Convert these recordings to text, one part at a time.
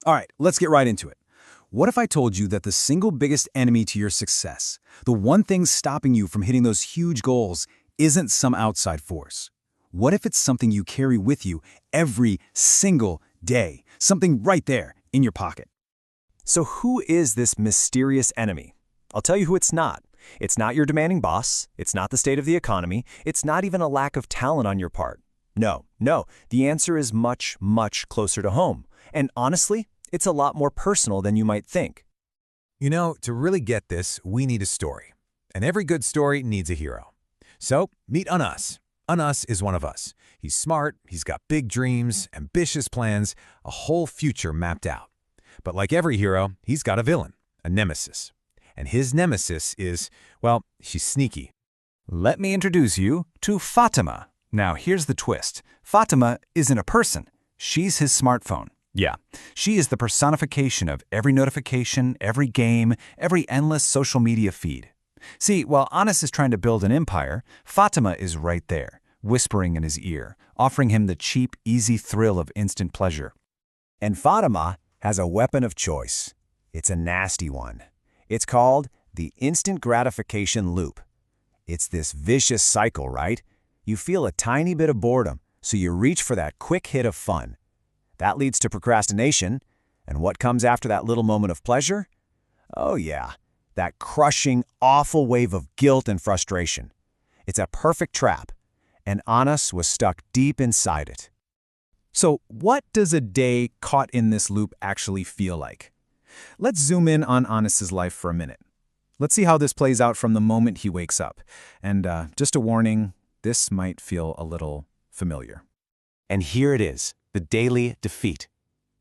All right, let's get right into it. What if I told you that the single biggest enemy to your success, the one thing stopping you from hitting those huge goals, isn't some outside force? What if it's something you carry with you every single day, something right there in your pocket? So who is this mysterious enemy? I'll tell you who it's not. It's not your demanding boss. It's not the state of the economy. It's not even a lack of talent on your part. No. The answer is much, much closer to home. And honestly, it's a lot more personal than you might think. You know, to really get this, we need a story. And every good story needs a hero. So, meet Anas. Anas is one of us. He's smart, he's got big dreams, ambitious plans, a whole future mapped out. But like every hero, he's got a villain, a nemesis. And his nemesis is, well, she's sneaky. Let me introduce you to Fatima. Now, here's the twist. Fatima isn't a person. She's his smartphone. Yeah, she is the personification of every notification, every game, every endless social media feed. See, while Anas is trying to build an empire, Fatima is right there, whispering in his ear, offering him the cheap, easy thrill of instant pleasure. And Fatima has a weapon of choice. It's a nasty one. It's called the instant gratification loop. It's this vicious cycle, right? You feel a tiny bit of boredom, so you reach for that quick hit of fun. That leads to procrastination, and what comes after that little moment of pleasure? Oh yeah, that crushing, awful wave of guilt and frustration. It's a perfect trap, and Anas was stuck deep inside it. So, what does a day caught in this loop actually feel like? Let's zoom in on Anas's life for a minute. Let's see how this plays out from the moment he wakes up. And just a warning, this might feel a little familiar. And here it is, the daily defeat.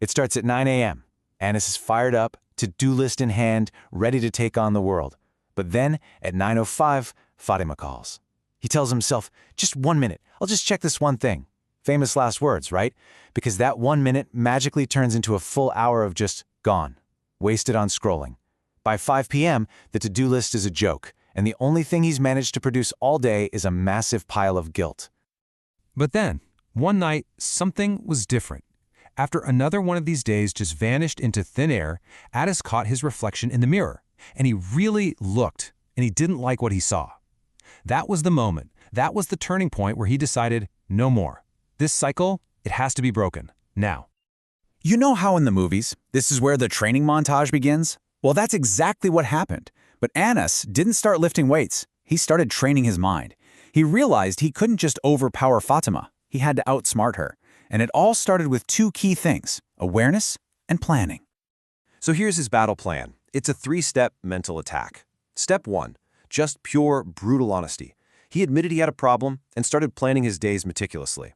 It starts at 9 a.m. Anas is fired up, to-do list in hand, ready to take on the world. But then, at 9:05, Fatima calls. He tells himself, just 1 minute, I'll just check this one thing. Famous last words, right? Because that 1 minute magically turns into a full hour of just gone, wasted on scrolling. By 5 p.m., the to-do list is a joke, and the only thing he's managed to produce all day is a massive pile of guilt. But then, one night, something was different. After another one of these days just vanished into thin air, Anas caught his reflection in the mirror, and he really looked, and he didn't like what he saw. That was the moment. That was the turning point where he decided, no more. This cycle, it has to be broken, now. You know how in the movies, this is where the training montage begins? Well, that's exactly what happened. But Anas didn't start lifting weights. He started training his mind. He realized he couldn't just overpower Fatima. He had to outsmart her. And it all started with two key things: awareness and planning. So here's his battle plan. It's a 3-step mental attack. Step 1, just pure, brutal honesty. He admitted he had a problem and started planning his days meticulously.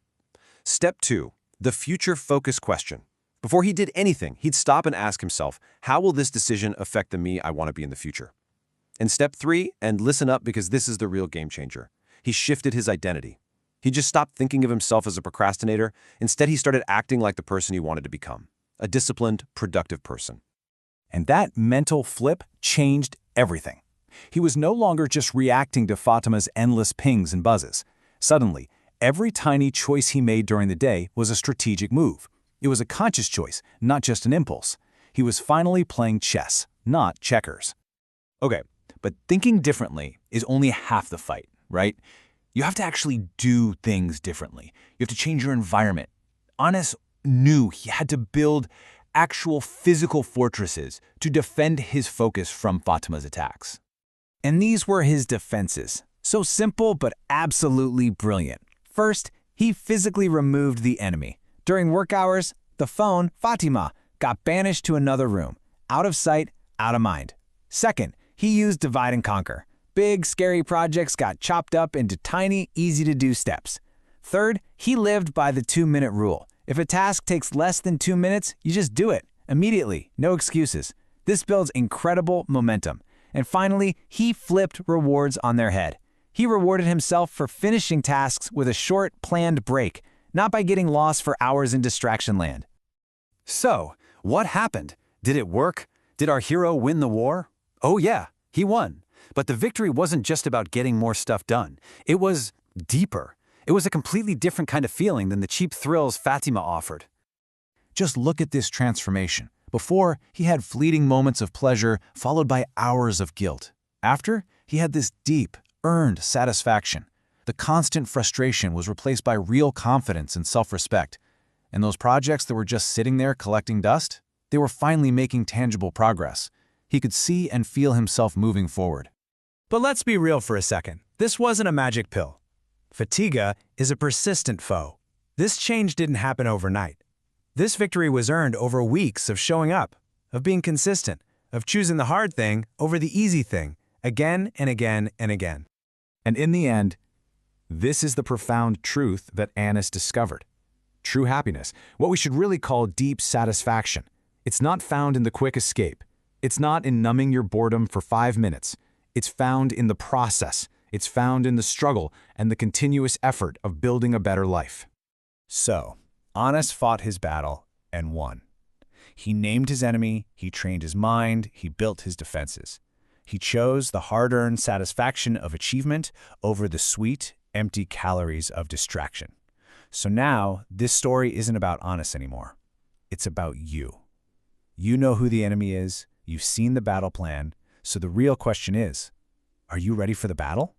Step 2, the future-focused question. Before he did anything, he'd stop and ask himself, how will this decision affect the me I want to be in the future? And step 3, and listen up because this is the real game changer. He shifted his identity. He just stopped thinking of himself as a procrastinator. Instead, he started acting like the person he wanted to become, a disciplined, productive person. And that mental flip changed everything. He was no longer just reacting to Fatima's endless pings and buzzes. Suddenly, every tiny choice he made during the day was a strategic move. It was a conscious choice, not just an impulse. He was finally playing chess, not checkers. Okay, but thinking differently is only half the fight, right? You have to actually do things differently. You have to change your environment. Anas knew he had to build actual physical fortresses to defend his focus from Fatima's attacks. And these were his defenses. So simple, but absolutely brilliant. First, he physically removed the enemy. During work hours, the phone, Fatima, got banished to another room. Out of sight, out of mind. Second, he used divide and conquer. Big, scary projects got chopped up into tiny, easy-to-do steps. Third, he lived by the 2-minute rule. If a task takes less than 2 minutes, you just do it, immediately, no excuses. This builds incredible momentum. And finally, he flipped rewards on their head. He rewarded himself for finishing tasks with a short, planned break, not by getting lost for hours in distraction land. So, what happened? Did it work? Did our hero win the war? Oh yeah, he won. But the victory wasn't just about getting more stuff done. It was deeper. It was a completely different kind of feeling than the cheap thrills Fatima offered. Just look at this transformation. Before, he had fleeting moments of pleasure followed by hours of guilt. After, he had this deep, earned satisfaction. The constant frustration was replaced by real confidence and self-respect. And those projects that were just sitting there collecting dust, they were finally making tangible progress. He could see and feel himself moving forward. But let's be real for a second. This wasn't a magic pill. Fatigue is a persistent foe. This change didn't happen overnight. This victory was earned over weeks of showing up, of being consistent, of choosing the hard thing over the easy thing, again and again and again. And in the end, this is the profound truth that Anis discovered. True happiness, what we should really call deep satisfaction. It's not found in the quick escape. It's not in numbing your boredom for 5 minutes. It's found in the process. It's found in the struggle and the continuous effort of building a better life. So, Anis fought his battle and won. He named his enemy, he trained his mind, he built his defenses. He chose the hard-earned satisfaction of achievement over the sweet, empty calories of distraction. So now, this story isn't about Anis anymore. It's about you. You know who the enemy is, you've seen the battle plan, so the real question is, are you ready for the battle?